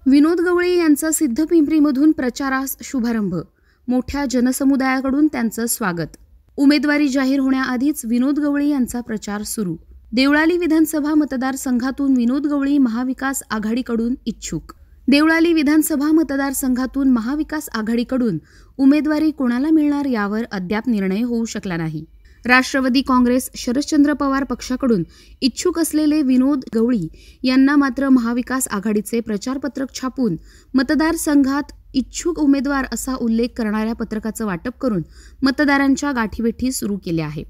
विनोद गवळी यांचा सिद्धपिंपरीमधून प्रचारास शुभारंभ. मोठ्या जनसमुदायाकडून त्यांचं स्वागत. उमेदवारी जाहीर होण्याआधीच विनोद गवळी यांचा प्रचार सुरू. देवळाली विधानसभा मतदारसंघातून विनोद गवळी महाविकास आघाडीकडून इच्छुक. देवळाली विधानसभा मतदारसंघातून महाविकास आघाडीकडून उमेदवारी कोणाला मिळणार यावर अद्याप निर्णय होऊ शकला नाही. राष्ट्रवादी काँग्रेस शरदचंद्र पवार पक्षाकडून इच्छुक असलेले विनोद गवळी यांना मात्र महाविकास आघाडीचे प्रचारपत्रक छापून मतदारसंघात इच्छुक उमेदवार असा उल्लेख करणाऱ्या पत्रकाचं वाटप करून मतदारांच्या गाठीभेटी सुरू केल्या आहेत.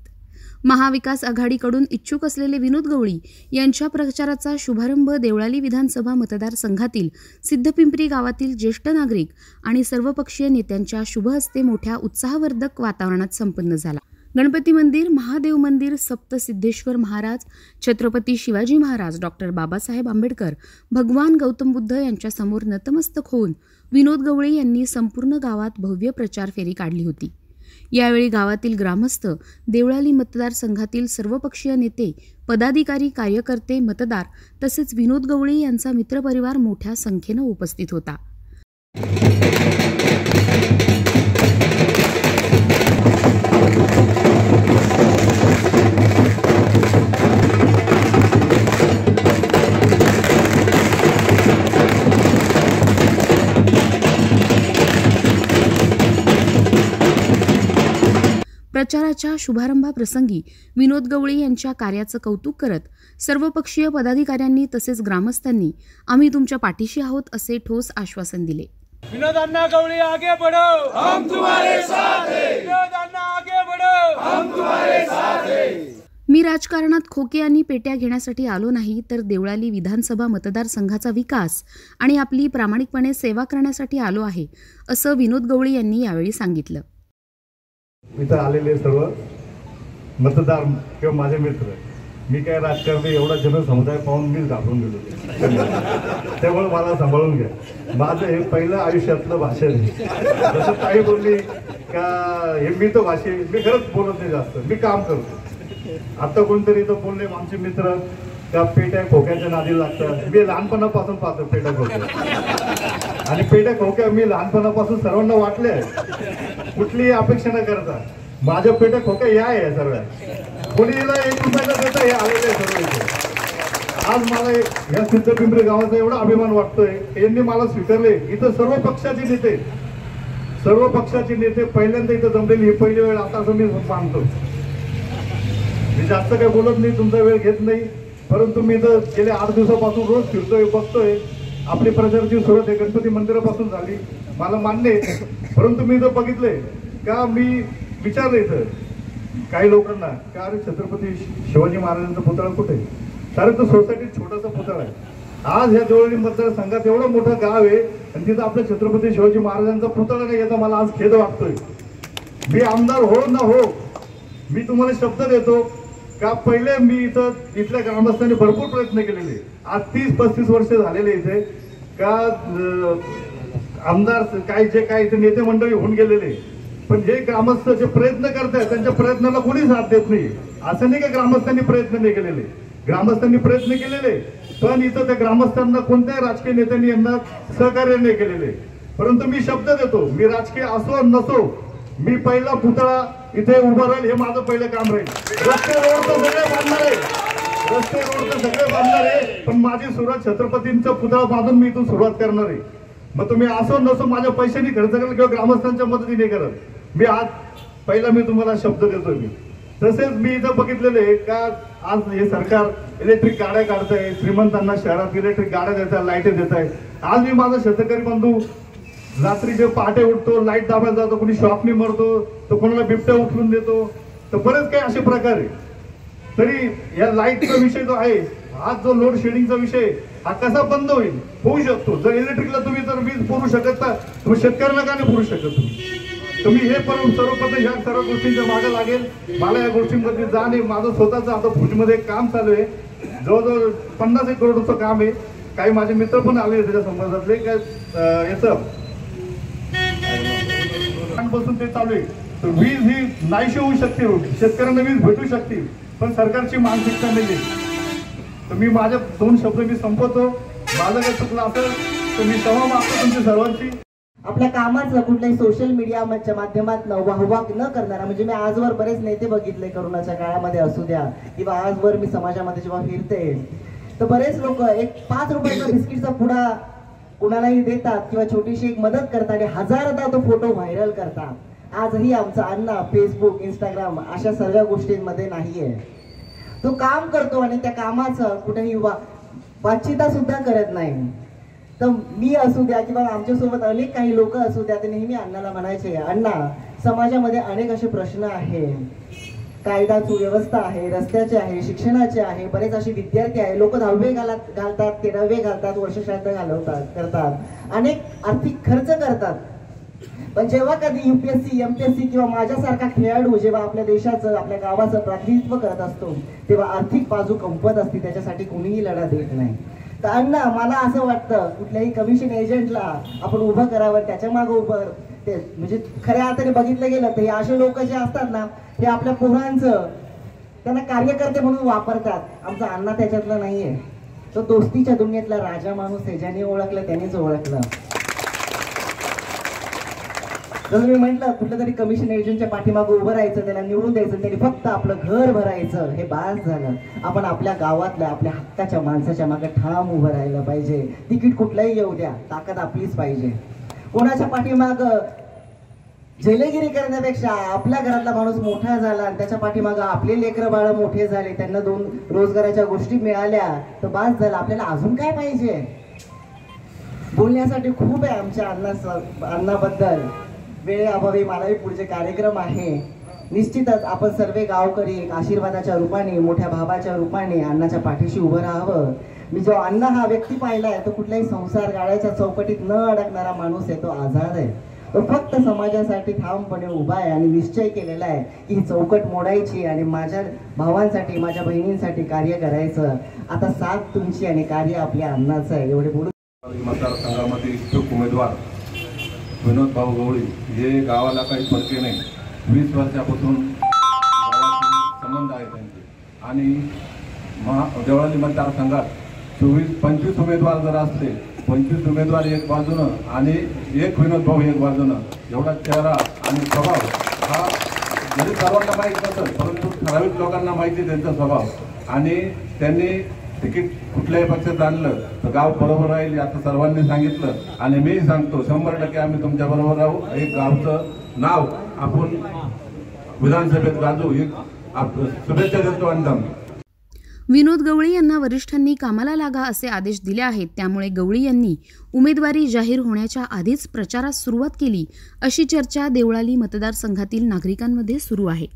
महाविकास आघाडीकडून इच्छुक असलेले विनोद गवळी यांच्या प्रचाराचा शुभारंभ देवळाली विधानसभा मतदारसंघातील सिद्धपिंपरी गावातील ज्येष्ठ नागरिक आणि सर्वपक्षीय नेत्यांच्या शुभहस्ते मोठ्या उत्साहवर्धक वातावरणात संपन्न झाला. गणपती मंदिर, महादेव मंदिर, सप्तसिद्धेश्वर महाराज, छत्रपती शिवाजी महाराज, डॉक्टर बाबासाहेब आंबेडकर, भगवान गौतम बुद्ध यांच्यासमोर नतमस्तक होऊन विनोद गवळी यांनी संपूर्ण गावात भव्य प्रचार फेरी काढली होती. यावेळी गावातील ग्रामस्थ, देवळाली मतदारसंघातील सर्वपक्षीय नेते, पदाधिकारी, कार्यकर्ते, मतदार तसेच विनोद गवळी यांचा मित्रपरिवार मोठ्या संख्येनं उपस्थित होता. प्रचाराच्या शुभारंभाप्रसंगी विनोद गवळी यांच्या कार्याचं कौतुक करत सर्वपक्षीय पदाधिकाऱ्यांनी तसेच ग्रामस्थांनी आम्ही तुमच्या पाठीशी आहोत असे ठोस आश्वासन दिले. विनोद अन्ना गवळी आगे बढ़ो, हम तुम्हारे साथ हैं. विनोद अन्ना आगे बढ़ो, हम तुम्हारे साथ हैं. मी राजकारणात खोके आणि पेट्या घेण्यासाठी आलो नाही, तर देवळाली विधानसभा मतदारसंघाचा विकास आणि आपली प्रामाणिकपणे सेवा करण्यासाठी आलो आहे, असं विनोद गवळी यांनी यावेळी सांगितलं. इथं आलेले सर्व मतदार किंवा माझे मित्र, मी काय राजकारणी एवढा जनसमुदाय पाहून मी घाबरून गेलो, त्यामुळे मला सांभाळून घ्या. माझं हे पहिलं आयुष्यातलं भाषण आहे. जसं ताई बोलली का हे मी तर भाषे मी खरंच बोलत नाही जास्त, मी काम करतो. आता कोणतरी इथं बोलले आमचे मित्र का पेट्या खोक्याच्या नादी लागतात. मी लहानपणापासून पाहतो पेट्या खोक्या, आणि पेट्या खोक्या मी लहानपणापासून सर्वांना वाटले. कुठलीही अपेक्षा न करता माझ्या पेट्या खोक्या या आहे सर्व, कोणीला 1 रुपयाला देता हे आलेले सर्व इथे. आज मला या सिद्धपिंपरी गावाचा एवढा अभिमान वाटतोय, यांनी मला स्वीकारले. इथं सर्व पक्षाचे नेते पहिल्यांदा इथं जमलेली ही पहिली वेळ आता असं मी मानतो. मी जास्त काही बोलत नाही, तुमचा वेळ घेत नाही, परंतु मी तर गेल्या 8 दिवसापासून रोज फिरतोय, बघतोय. आपली प्रचाराची सुरुवात आहे गणपती मंदिरापासून झाली, मला मान्य आहे. परंतु मी इथं बघितलंय का, मी विचारलं इथं काही लोकांना का अरे छत्रपती शिवाजी महाराजांचा पुतळा कुठे? कारण तो सोसायटीत छोटासा पुतळा आहे. आज ह्या देवळाली मतदारसंघात एवढं मोठं गाव आहे आणि तिथं आपल्या छत्रपती शिवाजी महाराजांचा पुतळा नाही, याचा मला आज खेद वाटतोय. मी आमदार हो ना हो, मी तुम्हाला शब्द देतो का पहिले मी इथल्या ग्रामस्थांनी भरपूर प्रयत्न केलेले. आज 30-35 वर्ष झालेले इथे का आमदार काय इथे नेते मंडळी होऊन गेलेले, पण जे ग्रामस्थ जे प्रयत्न करतायत त्यांच्या प्रयत्नाला कोणी साथ देत नाही. असं नाही का ग्रामस्थांनी प्रयत्न नाही केलेले, ग्रामस्थांनी प्रयत्न केलेले, पण इथं त्या ग्रामस्थांना कोणत्याही राजकीय नेत्यांनी यांना सहकार्य नाही केलेले. परंतु मी शब्द देतो, मी राजकीय असो नसो, मी पहिला पुतळा इथे उभा राहील, हे माझं पहिलं काम राहील. रस्ते रोड तर सगळे बांधणार आहे, पण माझी सुरुवात छत्रपतींचा पुतळा बांधून मी इथून सुरुवात करणार आहे. मग तुम्ही असो नसो माझ्या पैशांनी खर्च कराल किंवा ग्रामस्थांच्या मदतीने करत, मी आज पहिला मी तुम्हाला शब्द देतोय. मी तसेच मी इथं बघितलेले का आज हे सरकार इलेक्ट्रिक गाड्या काढताय, श्रीमंतांना शहरात इलेक्ट्रिक गाड्या देत आहे, लाईट देत आहे. आज मी माझा शेतकरी बंधू रात्री जे पहाटे उठतो, लाईट दाबायला जातो, कोणी शॉपनी मरतो, तर कोणाला बिबट्या उचलून देतो, तर बरेच काही असे प्रकार आहे. तरी या लाईटचा विषय जो आहे, आज जो लोड शेडिंगचा विषय हा कसा बंद होऊ शकतो? जर इलेक्ट्रिकला तुम्ही जर वीज पुरवू शकत ना, तुम्ही शेतकऱ्याला का नाही पुरवू शकत? तुम्ही हे सर्वप्रथम ह्या सर्व गोष्टींच्या मागे लागेल. मला या गोष्टींमध्ये जाण आहे. माझं स्वतःचं आता भुजमध्ये काम चालू आहे, जवळजवळ 50-1 करोडचं काम आहे. काही माझे मित्र पण आले त्याच्या संबंधातले काय याचं बसून ते चालू आहे. तर वीज ही नाहीशी होऊ शकते, शेतकऱ्यांना वीज भेटू शकते, पण सरकारची मानसिकता नाही आहे. तर मी माझे 2 शब्द मी संपवतो. माझं काय चुकलं असेल तर मी क्षमा मागतो तुमची सर्वांची. आपल्या कामाचं कुठल्याही सोशल मीडियाच्या माध्यमातून वाहवा न करणारा, म्हणजे मी आजवर बरेच नेते बघितले करोनाच्या काळामध्ये असू द्या किंवा आजवर मी समाजामध्ये जेव्हा फिरते तर बरेच लोक एक 5 रुपयाचा बिस्किटचा पुडा कुणालाही देतात किंवा छोटीशी एक मदत करतात आणि हजारदा तो फोटो व्हायरल करतात. आजही आमचा अण्णा फेसबुक, इंस्टाग्राम अशा सर्व गोष्टींमध्ये नाहीये. तो काम करतो आणि त्या कामाचं कुठेही वाचिता सुद्धा करत नाही. तर मी असू द्या किंवा आमच्यासोबत अनेक काही लोक असू द्या, ते नेहमी अण्णाला म्हणायचे, अण्णा समाजामध्ये अनेक असे प्रश्न आहे, कायदा सुव्यवस्था आहे, रस्त्याचे आहे, शिक्षणाचे आहे, बरेच असे विद्यार्थी आहे, लोक 10वी घालतात, 13वी घालतात, वर्षश्राद्ध करतात, अनेक आर्थिक खर्च करतात. पण जेव्हा कधी UPSC, MPSC किंवा माझ्यासारखा खेळाडू जेव्हा आपल्या देशाचं, आपल्या गावाचं प्रतिनिधित्व करत असतो तेव्हा आर्थिक बाजू कमवत असते, त्याच्यासाठी कोणीही लढा देत नाही. तर अण्णा, मला असं वाटतं कुठल्याही कमिशन एजंटला आपण उभं करावं, त्याच्या मागे उभं ते म्हणजे खऱ्या अर्थाने बघितलं गेलं तर हे असे लोक जे असतात ना, हे आपल्या पोरांचं त्यांना कार्यकर्ते म्हणून वापरतात. आमचा अण्णा त्याच्यातला नाहीये. तो दोस्तीच्या दुनियेतला राजा माणूस आहे. ज्याने ओळखलं त्यानेच ओळखलं. जसं मी म्हटलं, कुठल्या तरी कमिशन एजंटच्या पाठीमागे उभं राहायचं, त्याला निवडून द्यायचं, त्यांनी फक्त आपलं घर भरायचं, हे बास झालं. आपण आपल्या गावातल्या आपल्या हक्काच्या माणसाच्या मागे ठाम उभं राहिलं पाहिजे. तिकीट कुठलाही येऊ द्या, ताकद आपलीच पाहिजे. कोणाच्या पाठीमाग जेलेगिरी करण्यापेक्षा आपल्या घरातला माणूस मोठा झाला आणि त्याच्या पाठीमाग आपले लेकरं बाळ मोठे झाले, त्यांना 2 रोजगाराच्या गोष्टी मिळाल्या तर बास झालं. आपल्याला अजून काय पाहिजे? बोलण्यासाठी खूप आहे आमच्या अण्णाबद्दल. वेळेअभावी मलाही पुढचे कार्यक्रम आहे. निश्चितच आपण सर्व गावकरी एक आशीर्वादाच्या रूपाने, मोठ्या भावाच्या रूपाने अण्णाच्या पाठीशी उभं राहावं. मी जो अण्णा हा व्यक्ती पाहिलाय तो कुठल्याही संसार गाळ्याच्या चौकटीत न अडकणारा माणूस आहे. तो आझाद आहे. तो फक्त समाजासाठी ठामपणे उभा आहे आणि निश्चय केलेला आहे की ही चौकट मोडायची आणि माझ्या भावांसाठी, माझ्या बहिणींसाठी कार्य करायचं. आता साथ तुमची आणि कार्य आपल्या अण्णाचं आहे. एवढे बोलून मतदारसंघामध्ये इच्छुक उमेदवार विनोद भाऊ गवळी हे गावाला काही फरके नाही. 20 वर्षापासून गावाशी संबंध आहे त्यांचे आणि देवळाली मतदारसंघात 24-25 उमेदवार जर असले, 25 उमेदवार एक बाजूनं आणि एक विनोद भाऊ एक बाजूनं, एवढा चेहरा आणि स्वभाव हा जरी सर्वांना माहीत नसेल परंतु ठराविक लोकांना माहिती त्यांचा स्वभाव. आणि त्यांनी तिकीट कुठल्याही पक्षात आणलं तर गाव बरोबर राहील असं सर्वांनी सांगितलं आणि मी सांगतो 100% आम्ही तुमच्या बरोबर राहू. एक गावचं नाव आपण विधानसभेत गाजू, एक शुभेच्छा देतो. अंतम विनोद गवळी यांना वरिष्ठांनी कामाला लागा असे आदेश दिले आहेत. त्यामुळे गवळी यांनी उमेदवारी जाहीर होण्याच्या आधीच प्रचारास सुरुवात केली अशी चर्चा देवळाली मतदारसंघातील नागरिकांमध्ये सुरू आहे.